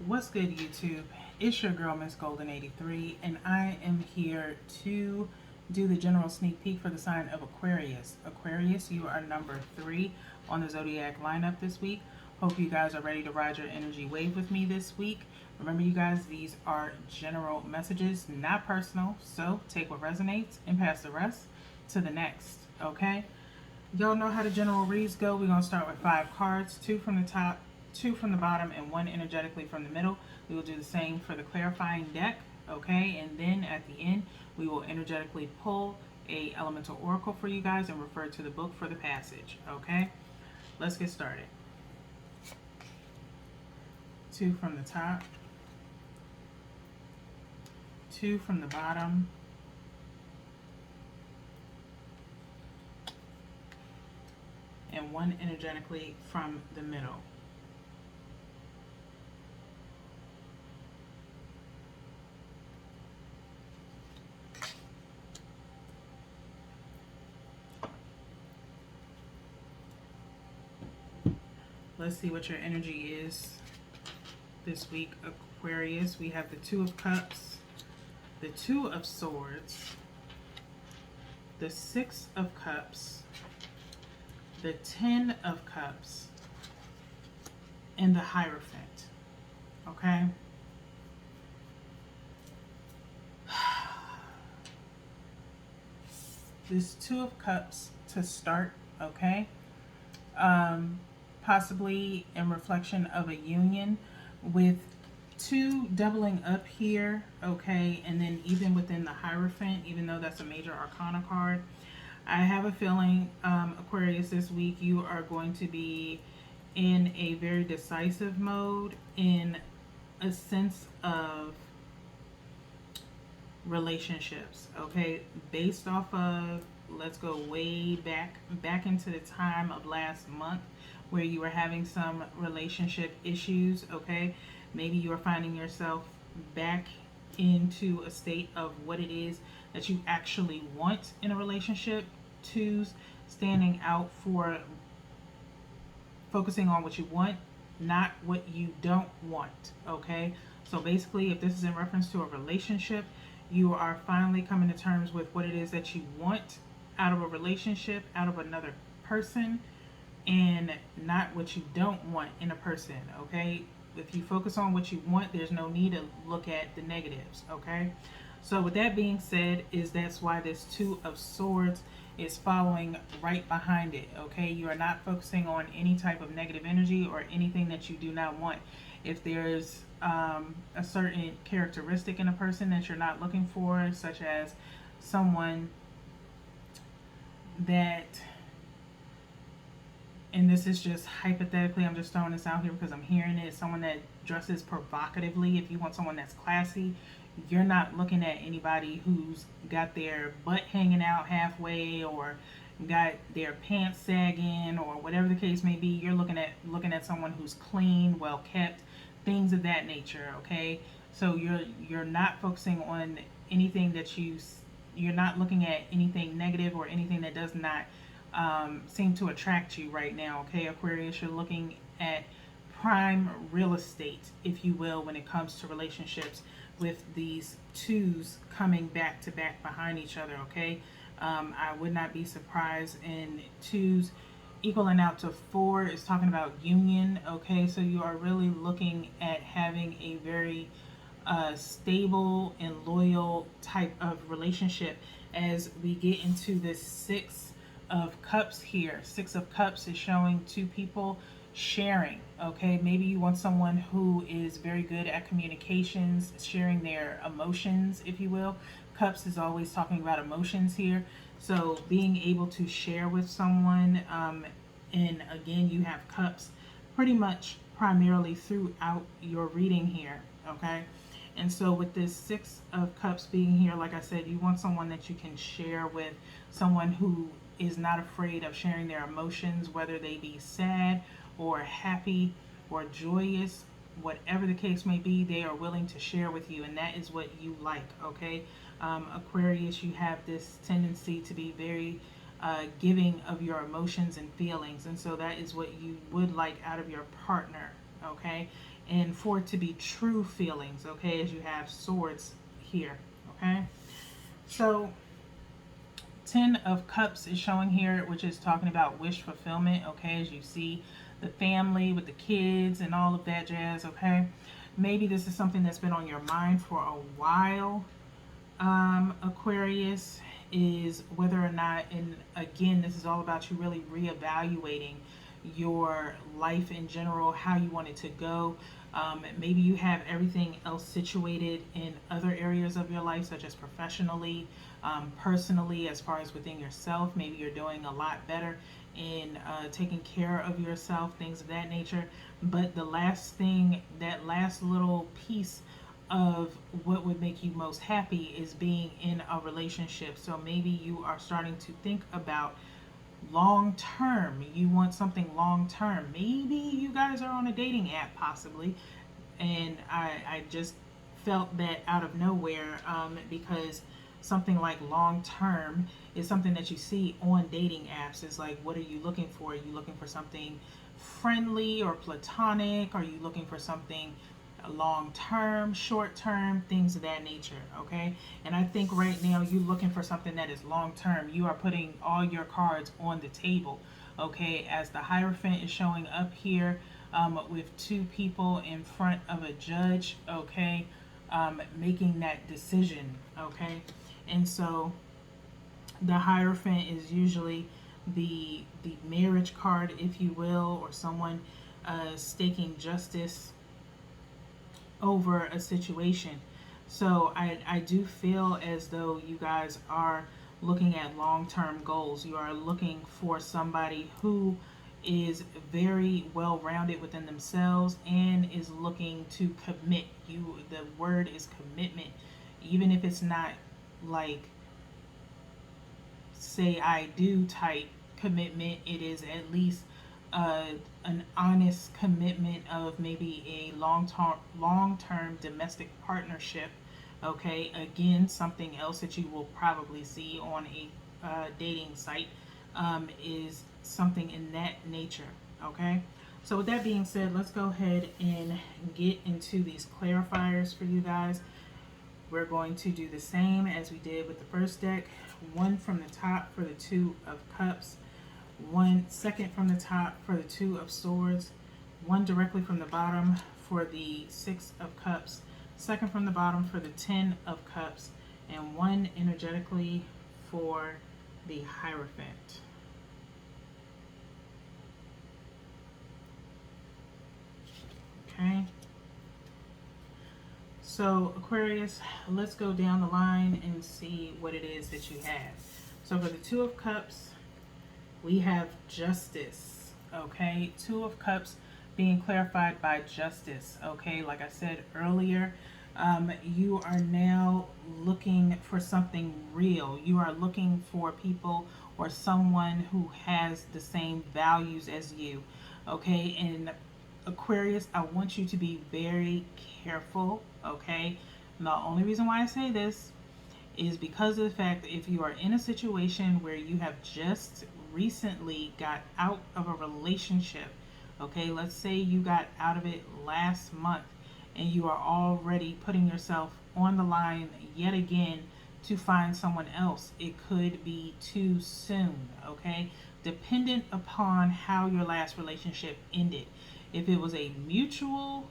What's good, YouTube? It's your girl, Miss Golden 83, and I am here to do the general sneak peek for the sign of Aquarius. Aquarius, you are number 3 on the zodiac lineup this week. Hope you guys are ready to ride your energy wave with me this week. Remember, you guys, these are general messages, not personal, so take what resonates and pass the rest to the next, okay? Y'all know how the general reads go. We're going to start with 5 cards, 2 from the top, 2 from the bottom, and 1 energetically from the middle. We will do the same for the clarifying deck, okay? And then at the end, we will energetically pull a elemental oracle for you guys and refer to the book for the passage, okay? Let's get started. 2 from the top, 2 from the bottom, and 1 energetically from the middle. Let's see what your energy is this week, Aquarius. We have the 2 of Cups, the 2 of Swords, the 6 of Cups, the 10 of Cups, and the Hierophant, okay? This 2 of Cups to start, okay? Possibly in reflection of a union with 2 doubling up here, okay? And then even within the Hierophant, even though that's a major arcana card, I have a feeling, Aquarius, this week you are going to be in a very decisive mode in a sense of relationships, okay? Based off of, let's go way back into the time of last month where you were having some relationship issues, okay? Maybe you are finding yourself back into a state of what it is that you actually want in a relationship. 2's standing out for focusing on what you want, not what you don't want, okay? So basically, if this is in reference to a relationship, you are finally coming to terms with what it is that you want out of a relationship, out of another person, and not what you don't want in a person, okay? If you focus on what you want, there's no need to look at the negatives, okay? So with that being said, that's why this 2 of Swords is following right behind it, okay? You are not focusing on any type of negative energy or anything that you do not want. If there's a certain characteristic in a person that you're not looking for, such as someone that, and this is just hypothetically, I'm just throwing this out here because I'm hearing it, someone that dresses provocatively. If you want someone that's classy, you're not looking at anybody who's got their butt hanging out halfway or got their pants sagging or whatever the case may be. You're looking at someone who's clean, well kept, things of that nature, okay? So you're not focusing on anything that you're not looking at anything negative or anything that does not seem to attract you right now, okay, Aquarius? You're looking at prime real estate, if you will, when it comes to relationships with these 2's coming back to back behind each other, okay? I would not be surprised in 2's equaling out to 4 is talking about union, okay? So you are really looking at having a very stable and loyal type of relationship as we get into this 6 of Cups here. 6 of Cups is showing 2 people sharing, okay? Maybe you want someone who is very good at communications, sharing their emotions, if you will. Cups is always talking about emotions here. So being able to share with someone, and again, you have Cups pretty much primarily throughout your reading here, okay? And so with this 6 of Cups being here, like I said, you want someone that you can share with, someone who is not afraid of sharing their emotions, whether they be sad or happy or joyous, whatever the case may be, they are willing to share with you, and that is what you like, okay? Aquarius, you have this tendency to be very giving of your emotions and feelings, and so that is what you would like out of your partner, okay? and for it to be true feelings, okay, as you have swords here, okay? So 10 of Cups is showing here, which is talking about wish fulfillment, okay, as you see the family with the kids and all of that jazz, okay? Maybe this is something that's been on your mind for a while, Aquarius, is whether or not, and again, this is all about you really reevaluating your life in general, how you want it to go. Maybe you have everything else situated in other areas of your life, such as professionally, personally, as far as within yourself. Maybe you're doing a lot better in taking care of yourself, things of that nature. But the last thing, that last little piece of what would make you most happy is being in a relationship. So maybe you are starting to think about long term. You want something long term. Maybe you guys are on a dating app, possibly. And I just felt that out of nowhere, because something like long term is something that you see on dating apps. It's like, what are you looking for? Are you looking for something friendly or platonic? Are you looking for something long term, short term, things of that nature, okay? And I think right now you're looking for something that is long term. You are putting all your cards on the table, okay? As the Hierophant is showing up here, with two people in front of a judge, okay, making that decision, okay? And so the Hierophant is usually the marriage card, if you will, or someone staking justice over a situation. So I do feel as though you guys are looking at long-term goals. You are looking for somebody who is very well-rounded within themselves and is looking to commit. The word is commitment. Even if it's not like say I do type commitment, it is at least an honest commitment of maybe a long-term domestic partnership, okay? Again, something else that you will probably see on a dating site, is something in that nature, okay? So with that being said, let's go ahead and get into these clarifiers for you guys. We're going to do the same as we did with the first deck. One from the top for the Two of Cups, one second from the top for the Two of Swords, one directly from the bottom for the Six of Cups, second from the bottom for the Ten of Cups, and one energetically for the Hierophant. Okay. So Aquarius, let's go down the line and see what it is that you have. So for the Two of Cups, we have justice, okay? Two of Cups being clarified by justice, okay? Like I said earlier, you are now looking for something real. You are looking for people or someone who has the same values as you, okay? And Aquarius, I want you to be very careful, okay? And the only reason why I say this is because of the fact that if you are in a situation where you have just recently got out of a relationship, okay, let's say you got out of it last month and you are already putting yourself on the line yet again to find someone else, it could be too soon, okay? Dependent upon how your last relationship ended. If it was a mutual,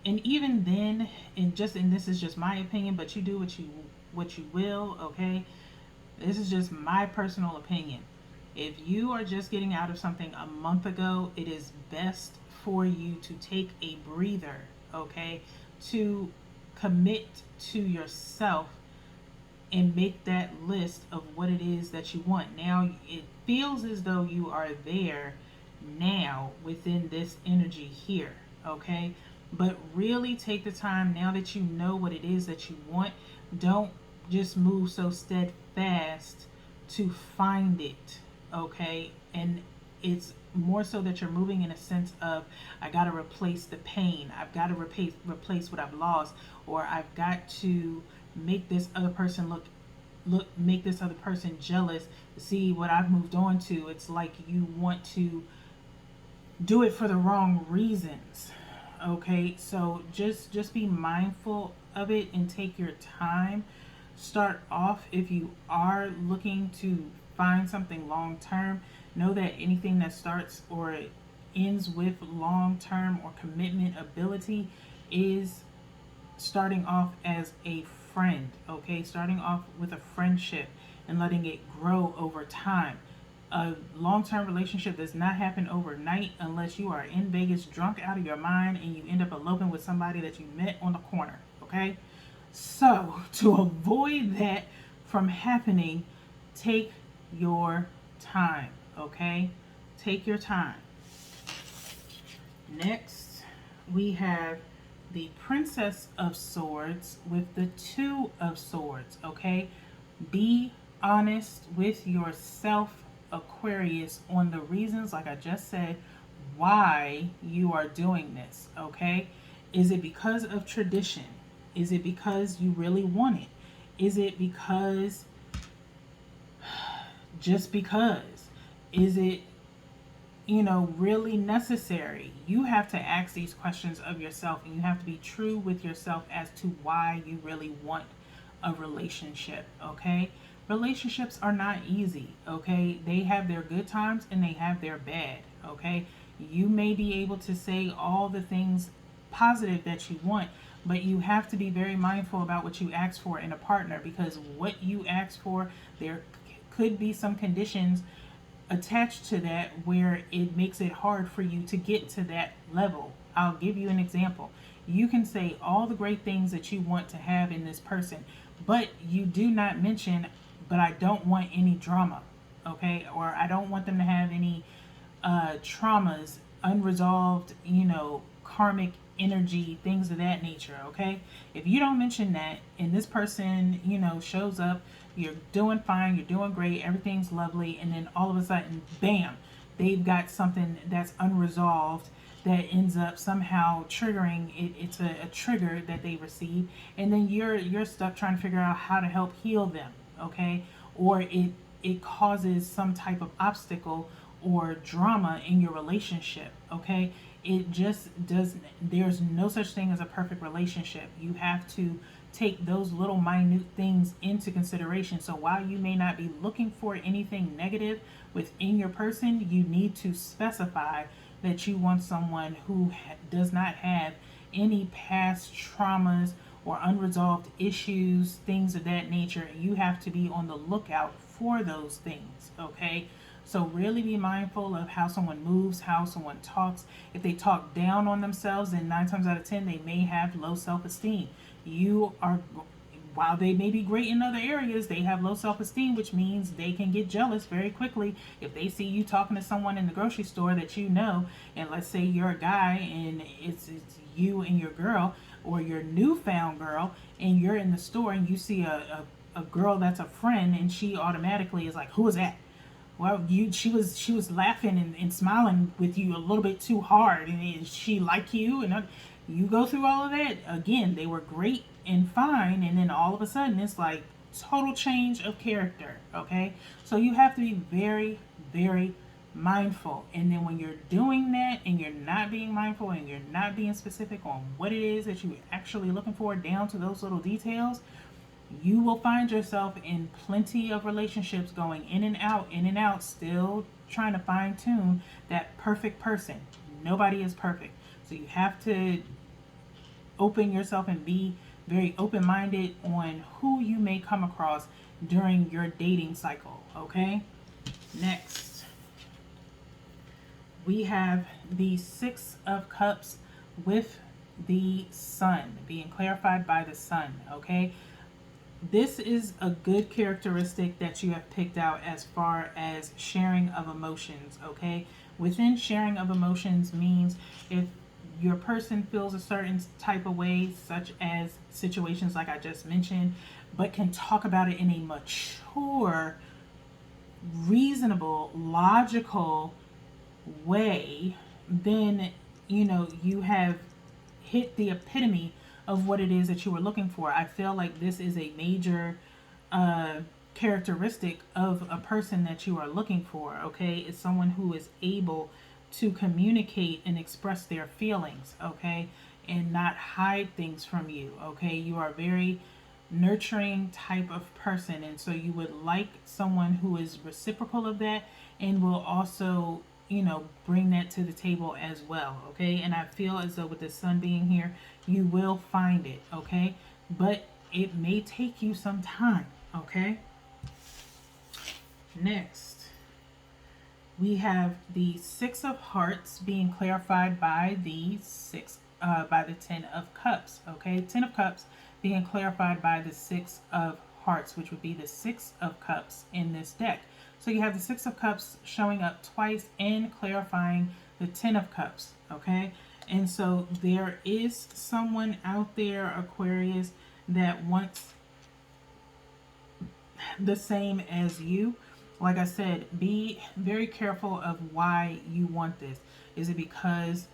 and even then, and this is just my opinion, but you do what you will, okay? This is just my personal opinion. If you are just getting out of something a month ago, it is best for you to take a breather, okay? To commit to yourself and make that list of what it is that you want. Now, it feels as though you are there now within this energy here, okay? But really take the time, now that you know what it is that you want, don't just move so steadfast to find it, okay? And it's more so that you're moving in a sense of, I got to replace the pain, I've got to replace what I've lost, or I've got to make this other person make this other person jealous to see what I've moved on to. It's like you want to do it for the wrong reasons, Okay, so just be mindful of it and take your time. Start off, if you are looking to find something long term, know that anything that starts or ends with long term or commitment ability is starting off as a friend. Okay, starting off with a friendship and letting it grow over time. A long-term relationship does not happen overnight unless you are in Vegas drunk out of your mind and you end up eloping with somebody that you met on the corner. Okay, so to avoid that from happening, take your time. Okay, take your time. Next, we have the Princess of Swords with the Two of Swords. Okay, be honest with yourself, Aquarius, on the reasons, like I just said, why you are doing this. Okay, is it because of tradition? Is it because you really want it? Is it because just because? Is it, really necessary? You have to ask these questions of yourself, and you have to be true with yourself as to why you really want a relationship. Okay, relationships are not easy. Okay, they have their good times and they have their bad. Okay, you may be able to say all the things positive that you want, but you have to be very mindful about what you ask for in a partner, because what you ask for, there could be some conditions attached to that where it makes it hard for you to get to that level. I'll give you an example. You can say all the great things that you want to have in this person, but you do not mention, but I don't want any drama, okay? Or I don't want them to have any traumas, unresolved, karmic energy, things of that nature, okay? If you don't mention that and this person, shows up, you're doing fine, you're doing great, everything's lovely, and then all of a sudden, bam, they've got something that's unresolved that ends up somehow triggering it. It's a trigger that they receive, and then you're stuck trying to figure out how to help heal them, okay? Or it causes some type of obstacle or drama in your relationship, okay? It just does. There's no such thing as a perfect relationship. You have to take those little minute things into consideration. So while you may not be looking for anything negative within your person, you need to specify that you want someone who does not have any past traumas or unresolved issues, things of that nature. You have to be on the lookout for those things, okay? So really be mindful of how someone moves, how someone talks. If they talk down on themselves, then 9 times out of 10, they may have low self-esteem. While they may be great in other areas, they have low self-esteem, which means they can get jealous very quickly if they see you talking to someone in the grocery store that and let's say you're a guy and it's you and your girl or your newfound girl, and you're in the store and you see a girl that's a friend, and she automatically is like, who is that? Well, she was laughing and smiling with you a little bit too hard, and she like you, and you go through all of that. Again, they were great and fine, and then all of a sudden it's like total change of character, okay? So you have to be very, very mindful. And then when you're doing that and you're not being mindful and you're not being specific on what it is that you're actually looking for down to those little details, you will find yourself in plenty of relationships going in and out, still trying to fine tune that perfect person. Nobody is perfect. So you have to open yourself and be very open-minded on who you may come across during your dating cycle, okay? Next, we have the Six of Cups with the Sun, being clarified by the Sun, okay? This is a good characteristic that you have picked out as far as sharing of emotions, okay? Within sharing of emotions means if your person feels a certain type of way, such as situations like I just mentioned, but can talk about it in a mature, reasonable, logical way, then you have hit the epitome of what it is that you were looking for. I feel like this is a major characteristic of a person that you are looking for, okay? It's someone who is able to communicate and express their feelings, okay, and not hide things from you, okay. You are a very nurturing type of person, and so you would like someone who is reciprocal of that and will also, bring that to the table as well, okay. And I feel as though with the sun being here, you will find it, okay, but it may take you some time, okay. Next, we have the Six of Hearts being clarified by the Ten of Cups. Okay, Ten of Cups being clarified by the Six of Hearts, which would be the Six of Cups in this deck. So you have the Six of Cups showing up twice and clarifying the Ten of Cups. Okay, and so there is someone out there, Aquarius, that wants the same as you. Like I said, be very careful of why you want this. Is it because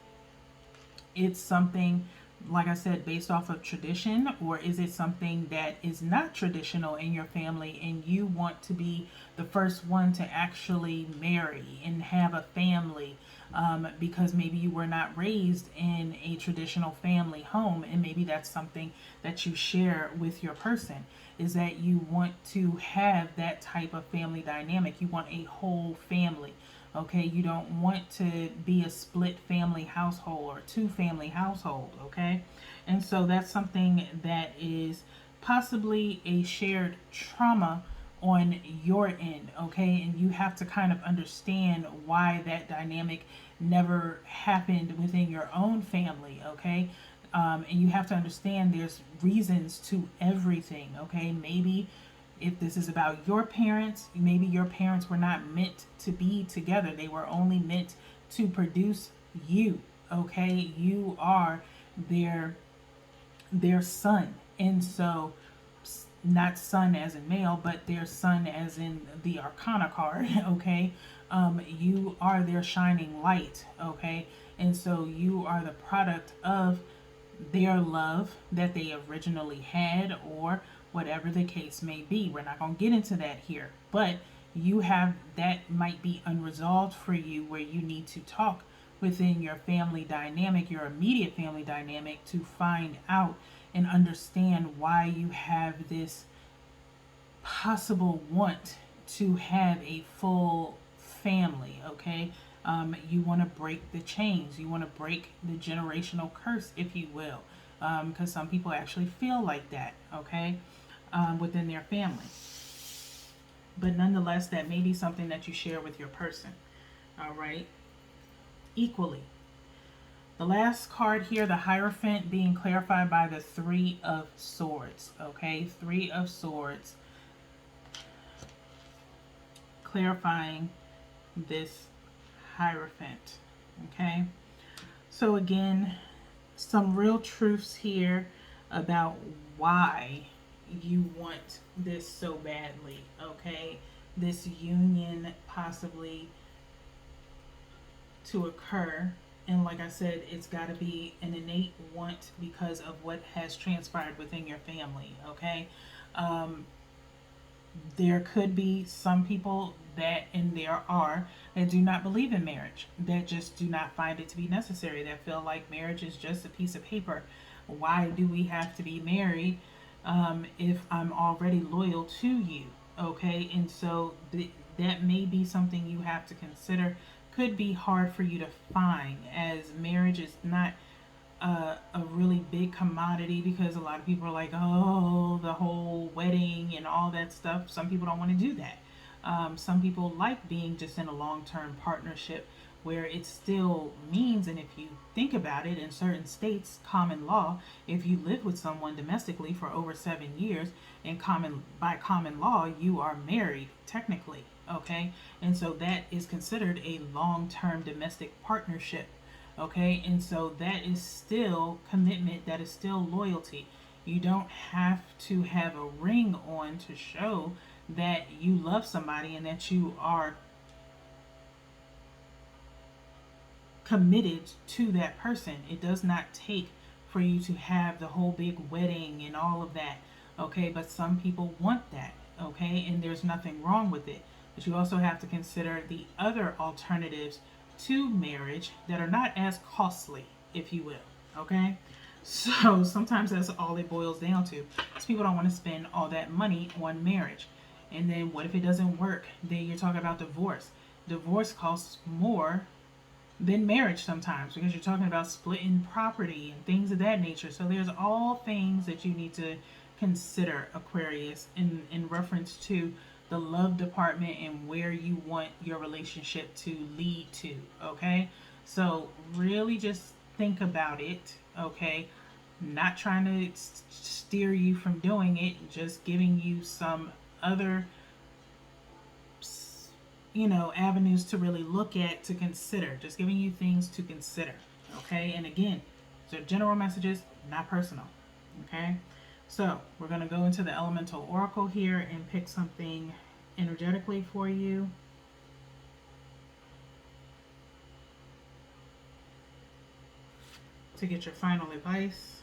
it's something, like I said, based off of tradition, or is it something that is not traditional in your family and you want to be the first one to actually marry and have a family, because maybe you were not raised in a traditional family home, and maybe that's something that you share with your person, is that you want to have that type of family dynamic. You want a whole family. Okay, you don't want to be a split family household or two family household, okay? And so that's something that is possibly a shared trauma on your end, okay? And you have to kind of understand why that dynamic never happened within your own family, okay? And you have to understand there's reasons to everything, okay? Maybe if this is about your parents, maybe your parents were not meant to be together. They were only meant to produce you, okay? You are their son. And so, not son as in male, but their son as in the Arcana card, okay? You are their shining light, okay? And so you are the product of their love that they originally had, or whatever the case may be. We're not going to get into that here, but you have that might be unresolved for you, where you need to talk within your family dynamic, your immediate family dynamic, to find out and understand why you have this possible want to have a full family, okay? You want to break the chains. You want to break the generational curse, if you will, because some people actually feel like that, okay, within their family. But nonetheless, that may be something that you share with your person, all right, equally. The last card here, the Hierophant, being clarified by the Three of Swords, okay, Three of Swords, clarifying this Hierophant, okay. So again, some real truths here about why you want this so badly, okay, this union possibly to occur. And like I said, it's got to be an innate want because of what has transpired within your family, okay. There could be some people that, and there are, that do not believe in marriage, that just do not find it to be necessary, that feel like marriage is just a piece of paper. Why do we have to be married if I'm already loyal to you, okay? And so that may be something you have to consider. Could be hard for you to find, as marriage is not a really big commodity, because a lot of people are like, oh, the whole wedding and all that stuff. Some people don't want to do that. Some people like being just in a long-term partnership where it still means, and if you think about it, in certain states, common law, if you live with someone domestically for over 7 years, and by common law, you are married technically, okay? And so that is considered a long-term domestic partnership. Okay, and so that is still commitment, that is still loyalty. You don't have to have a ring on to show that you love somebody and that you are committed to that person. It does not take for you to have the whole big wedding and all of that, okay? But some people want that, okay? And there's nothing wrong with it. But you also have to consider the other alternatives to marriage that are not as costly, if you will. Okay? So sometimes that's all it boils down to. Is people don't want to spend all that money on marriage. And then what if it doesn't work? Then you're talking about divorce. Divorce costs more than marriage sometimes because you're talking about splitting property and things of that nature. So there's all things that you need to consider, Aquarius, in reference to the love department and where you want your relationship to lead to. Okay? So really just think about it. Okay? Not trying to steer you from doing it, just giving you some other avenues to really look at, to consider, just giving you things to consider. Okay? And again, so general messages, not personal. Okay? So we're going to go into the elemental oracle here and pick something energetically for you. To get your final advice.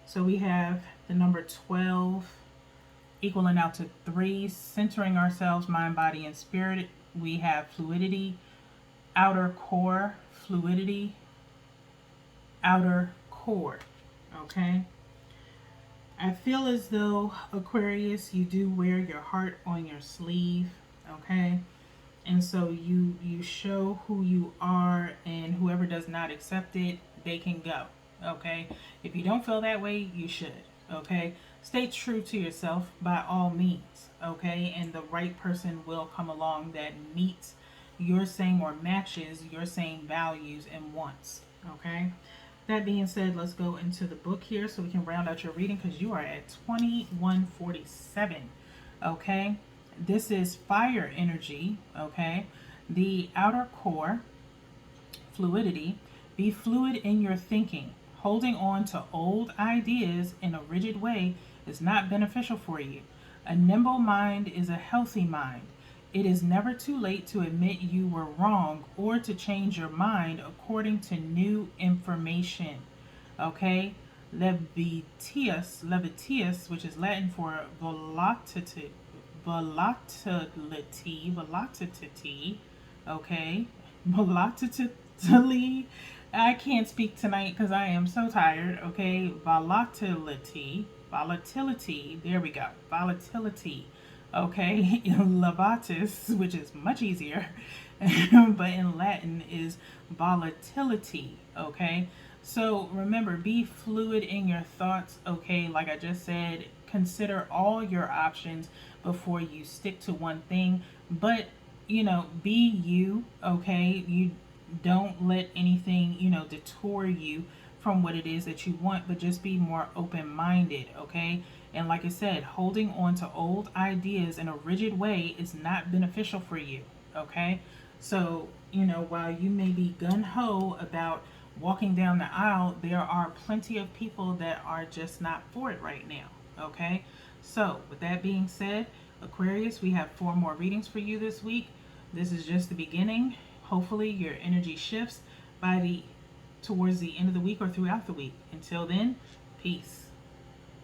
So we have the number 12 equaling out to 3, centering ourselves, mind, body, and spirit. We have fluidity, outer core, fluidity, outer core. Okay? I feel as though, Aquarius, you do wear your heart on your sleeve. Okay? And so you show who you are, and whoever does not accept it, they can go. Okay? If you don't feel that way, you should. Okay? Stay true to yourself by all means. Okay? And the right person will come along that meets your same or matches your same values and wants. Okay? That being said, let's go into the book here so we can round out your reading, because you are at 2147. Okay? This is fire energy. Okay? The outer core, fluidity. Be fluid in your thinking. Holding on to old ideas in a rigid way is not beneficial for you. A nimble mind is a healthy mind. It is never too late to admit you were wrong or to change your mind according to new information. Okay? Levitius, which is Latin for volatility. Okay? Volatility. I can't speak tonight because I am so tired. Okay? Volatility. There we go. Volatility. Okay? Levatus, which is much easier, but in Latin is volatility. Okay? So remember, be fluid in your thoughts. Okay? Like I just said, consider all your options before you stick to one thing. But, be you. Okay? You don't let anything, detour you from what it is that you want, but just be more open-minded. Okay? And like I said, holding on to old ideas in a rigid way is not beneficial for you. Okay? So, while you may be gung-ho about walking down the aisle, there are plenty of people that are just not for it right now. Okay? So, with that being said, Aquarius, we have 4 more readings for you this week. This is just the beginning. Hopefully your energy shifts towards the end of the week or throughout the week. Until then, peace.